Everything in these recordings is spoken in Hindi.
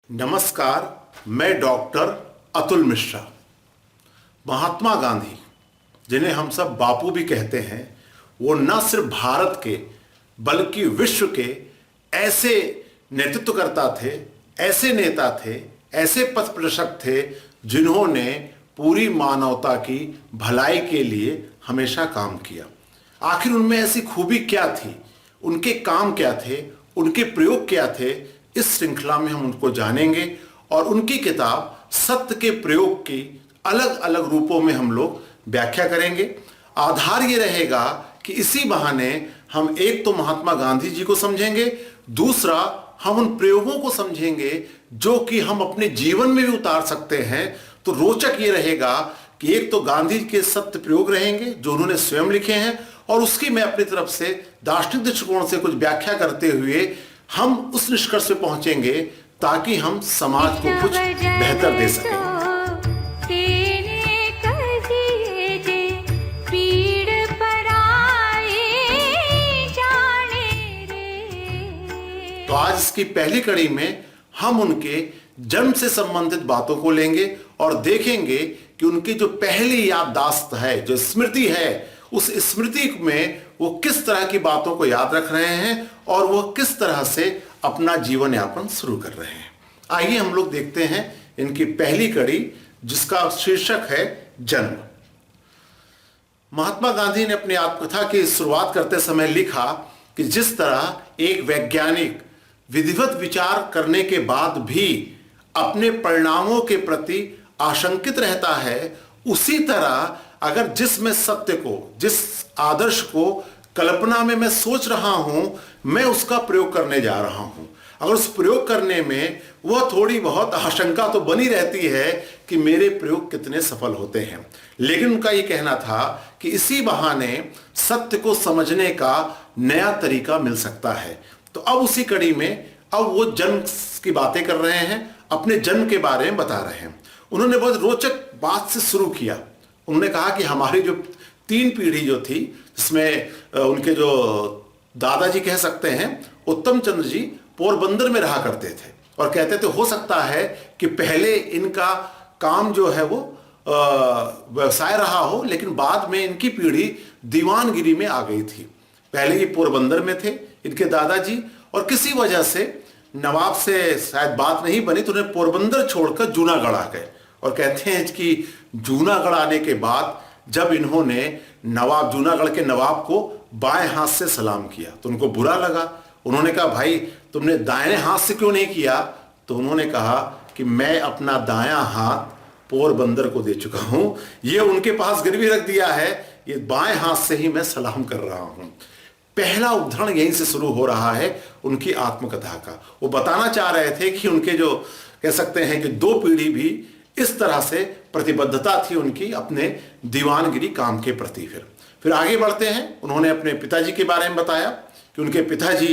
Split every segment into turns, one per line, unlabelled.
नमस्कार। मैं डॉक्टर अतुल मिश्रा। महात्मा गांधी, जिन्हें हम सब बापू भी कहते हैं, वो न सिर्फ भारत के बल्कि विश्व के ऐसे नेतृत्वकर्ता थे, ऐसे नेता थे, ऐसे पथ प्रदर्शक थे जिन्होंने पूरी मानवता की भलाई के लिए हमेशा काम किया। आखिर उनमें ऐसी खूबी क्या थी, उनके काम क्या थे, उनके प्रयोग क्या थे, इस श्रृंखला में हम उनको जानेंगे और उनकी किताब सत्य के प्रयोग की अलग अलग रूपों में हम लोग व्याख्या करेंगे। आधार ये रहेगा कि इसी बहाने हम एक तो महात्मा गांधी जी को समझेंगे, दूसरा हम उन प्रयोगों को समझेंगे जो कि हम अपने जीवन में भी उतार सकते हैं। तो रोचक ये रहेगा कि एक तो गांधी के सत्य प्रयोग रहेंगे जो उन्होंने स्वयं लिखे हैं, और उसकी मैं अपनी तरफ से दार्शनिक दृष्टिकोण से कुछ व्याख्या करते हुए हम उस निष्कर्ष पे पहुंचेंगे ताकि हम समाज को कुछ बेहतर दे सकें। तो आज इसकी पहली कड़ी में हम उनके जन्म से संबंधित बातों को लेंगे और देखेंगे कि उनकी जो पहली याददाश्त है, जो स्मृति है, उस स्मृति में वो किस तरह की बातों को याद रख रहे हैं और वो किस तरह से अपना जीवन यापन शुरू कर रहे हैं। आइए हम लोग देखते हैं इनकी पहली कड़ी, जिसका शीर्षक है जन्म। महात्मा गांधी ने अपनी आत्मकथा की शुरुआत करते समय लिखा कि जिस तरह एक वैज्ञानिक विधिवत विचार करने के बाद भी अपने परिणामों के प्रति आशंकित रहता है, उसी तरह अगर जिसमें सत्य को, जिस आदर्श को कल्पना में मैं सोच रहा हूं, मैं उसका प्रयोग करने जा रहा हूं, अगर उस प्रयोग करने में वह थोड़ी बहुत आशंका तो बनी रहती है कि मेरे प्रयोग कितने सफल होते हैं। लेकिन उनका यह कहना था कि इसी बहाने सत्य को समझने का नया तरीका मिल सकता है। तो अब उसी कड़ी में अब वो जन्म की बातें कर रहे हैं, अपने जन्म के बारे में बता रहे हैं। उन्होंने बहुत रोचक बात से शुरू किया। उन्होंने कहा कि हमारी जो 3 पीढ़ी जो थी, जिसमें उनके जो दादाजी कह सकते हैं, उत्तम चंद्र जी पोरबंदर में रहा करते थे और कहते थे हो सकता है कि पहले इनका काम जो है वो व्यवसाय रहा हो, लेकिन बाद में इनकी पीढ़ी दीवानगिरी में आ गई थी। पहले ये पोरबंदर में थे इनके दादाजी, और किसी वजह से नवाब से शायद बात नहीं बनी तो उन्हें पोरबंदर छोड़कर जूनागढ़ आ गए। और कहते हैं कि जूनागढ़ आने के बाद जब इन्होंने जूनागढ़ के नवाब को बाएं हाथ से सलाम किया तो उनको बुरा लगा। उन्होंने कहा भाई तुमने दाहिने हाथ से क्यों नहीं किया? तो उन्होंने कहा कि मैं अपना दायां हाथ पोरबंदर को दे चुका हूं, ये उनके पास गिरवी रख दिया है, ये बाएं हाथ से ही मैं सलाम कर रहा हूं। पहला उदाहरण यहीं से शुरू हो रहा है उनकी आत्मकथा का। वो बताना चाह रहे थे कि उनके जो कह सकते हैं कि 2 पीढ़ी भी इस तरह से प्रतिबद्धता थी उनकी अपने दीवानगिरी काम के प्रति। फिर आगे बढ़ते हैं। उन्होंने अपने पिताजी के बारे में बताया कि उनके पिताजी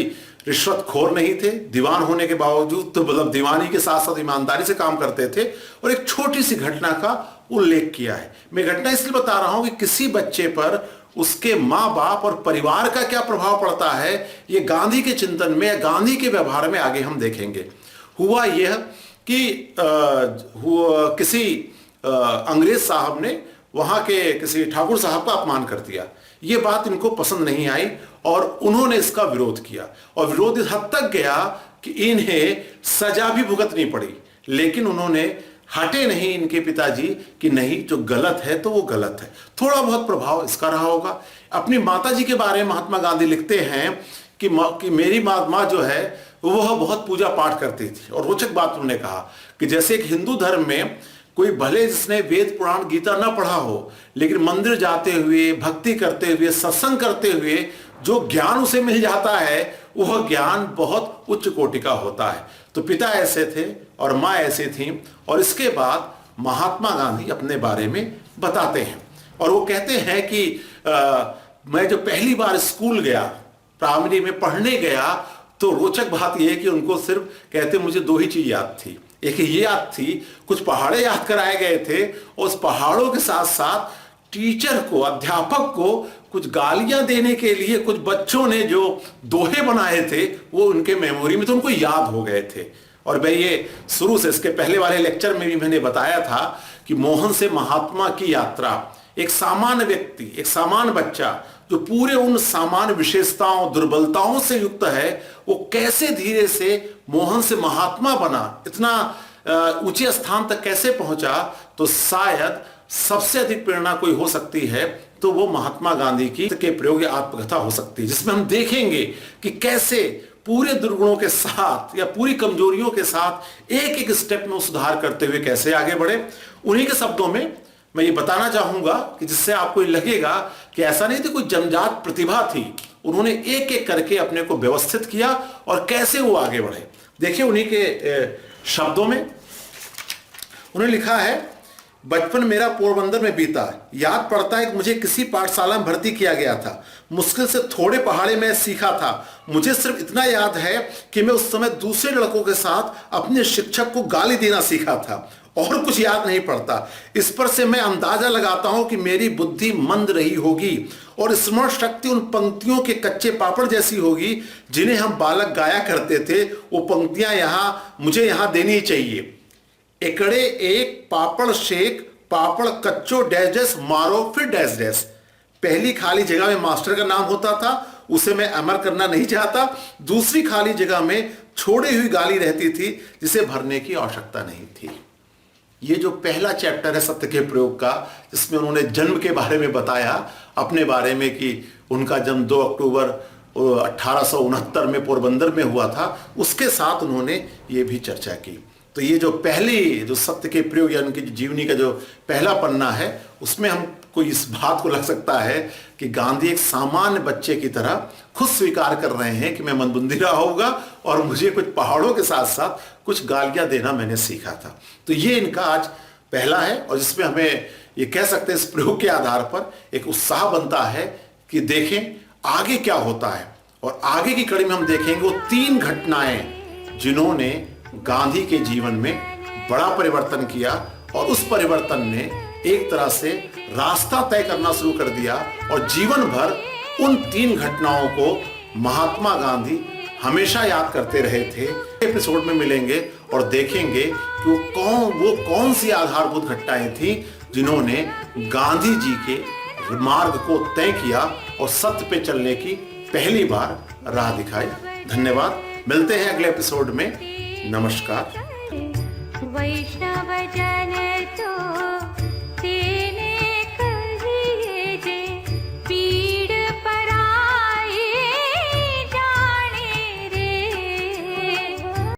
रिश्वतखोर नहीं थे, दीवान होने के बावजूद तो मतलब दीवानी के साथ साथ ईमानदारी से काम करते थे। और एक छोटी सी घटना का उल्लेख किया है। मैं घटना इसलिए बता रहा हूं कि किसी बच्चे पर उसके माँ बाप और परिवार का क्या प्रभाव पड़ता है, ये गांधी के चिंतन में, गांधी के व्यवहार में आगे हम देखेंगे। हुआ यह कि किसी अंग्रेज साहब ने वहां के किसी ठाकुर साहब का अपमान कर दिया। ये बात इनको पसंद नहीं आई और उन्होंने इसका विरोध किया, और विरोध इस हद तक गया कि इन्हें सजा भी भुगतनी पड़ी। लेकिन उन्होंने हटे नहीं इनके पिताजी कि नहीं, जो गलत है तो वो गलत है। थोड़ा बहुत प्रभाव इसका रहा होगा। अपनी माता जी के बारे में महात्मा गांधी लिखते हैं कि मेरी माँ जो है वह बहुत पूजा पाठ करती थी। और रोचक बात उन्होंने कहा कि जैसे एक हिंदू धर्म में कोई भले जिसने वेद पुराण गीता ना पढ़ा हो, लेकिन मंदिर जाते हुए, भक्ति करते हुए, सत्संग करते हुए जो ज्ञान उसे मिल जाता है, वह ज्ञान बहुत उच्च कोटि का होता है। तो पिता ऐसे थे और माँ ऐसे थी। और इसके बाद महात्मा गांधी अपने बारे में बताते हैं और वो कहते हैं कि मैं जो पहली बार स्कूल गया, प्राइमरी में पढ़ने गया, तो रोचक बात यह है कि उनको सिर्फ कहते मुझे 2 ही चीज याद थी। एक ये याद थी, कुछ पहाड़े याद कराए गए थे, और उस पहाड़ों के साथ साथ टीचर को, अध्यापक को कुछ गालियां देने के लिए कुछ बच्चों ने जो दोहे बनाए थे वो उनके मेमोरी में, तो उनको याद हो गए थे। और मैं ये शुरू से इसके पहले वाले लेक्चर में भी मैंने बताया था कि मोहन से महात्मा की यात्रा, एक सामान्य व्यक्ति, एक सामान्य बच्चा जो पूरे उन सामान्य विशेषताओं, दुर्बलताओं से युक्त है, वो कैसे धीरे से मोहन से महात्मा बना, इतना ऊंचे स्थान तक कैसे पहुंचा। तो शायद सबसे अधिक प्रेरणा कोई हो सकती है तो वो महात्मा गांधी की के प्रयोग या आत्मकथा हो सकती है, जिसमें हम देखेंगे कि कैसे पूरे दुर्गुणों के साथ या पूरी कमजोरियों के साथ एक एक स्टेप में सुधार करते हुए कैसे आगे बढ़े। उन्हीं के शब्दों में मैं ये बताना चाहूंगा कि जिससे आपको लगेगा कि ऐसा नहीं थी कोई जन्मजात प्रतिभा थी, उन्होंने एक एक करके अपने को व्यवस्थित किया और कैसे वो आगे बढ़े। देखिए उन्हीं के शब्दों में उन्होंने लिखा है, बचपन मेरा पोरबंदर में बीता। याद पड़ता है कि मुझे किसी पाठशाला में भर्ती किया गया था। मुश्किल से थोड़े पहाड़े में सीखा था। मुझे सिर्फ इतना याद है कि मैं उस समय दूसरे लड़कों के साथ अपने शिक्षक को गाली देना सीखा था, और कुछ याद नहीं पड़ता। इस पर से मैं अंदाजा लगाता हूं कि मेरी बुद्धि मंद रही होगी और स्मरण शक्ति उन पंक्तियों के कच्चे पापड़ जैसी होगी जिन्हें हम बालक गाया करते थे। वो पंक्तियां मुझे यहां देनी चाहिए। एकड़े एक पापड़ शेक, पापड़ कच्चो डैश डैश मारो फिर डैश डैश। पहली खाली जगह में मास्टर का नाम होता था, उसे मैं अमर करना नहीं चाहता। दूसरी खाली जगह में छोड़ी हुई गाली रहती थी जिसे भरने की आवश्यकता नहीं थी। ये जो पहला चैप्टर है सत्य के प्रयोग का, जिसमें उन्होंने जन्म के बारे में बताया, अपने बारे में कि उनका जन्म 2 अक्टूबर 1869 में पोरबंदर में हुआ था, उसके साथ उन्होंने ये भी चर्चा की। तो ये जो सत्य के प्रयोग या उनकी जीवनी का जो पहला पन्ना है, उसमें हमको इस बात को लग सकता है कि गांधी एक सामान्य बच्चे की तरह खुद स्वीकार कर रहे हैं कि मैं मंदबुद्धि रहा होगा और मुझे कुछ पहाड़ों के साथ साथ कुछ गालियां देना मैंने सीखा था। तो ये इनका आज पहला है, और जिसमें हमें ये कह सकते हैं इस प्रयोग के आधार पर एक उत्साह बनता है कि देखें आगे क्या होता है। और आगे की कड़ी में हम देखेंगे वो 3 घटनाएं जिन्होंने गांधी के जीवन में बड़ा परिवर्तन किया, और उस परिवर्तन ने एक तरह से रास्ता तय करना शुरू कर दिया। और जीवन भर उन 3 घटनाओं को महात्मा गांधी हमेशा याद करते रहे थे। एपिसोड में मिलेंगे और देखेंगे कि वो कौन सी आधारभूत घटनाएं थी जिन्होंने गांधी जी के मार्ग को तय किया और सत्य पे चलने की पहली बार राह दिखाई। धन्यवाद, मिलते हैं अगले एपिसोड में। नमस्कार।
वैष्णव जन तो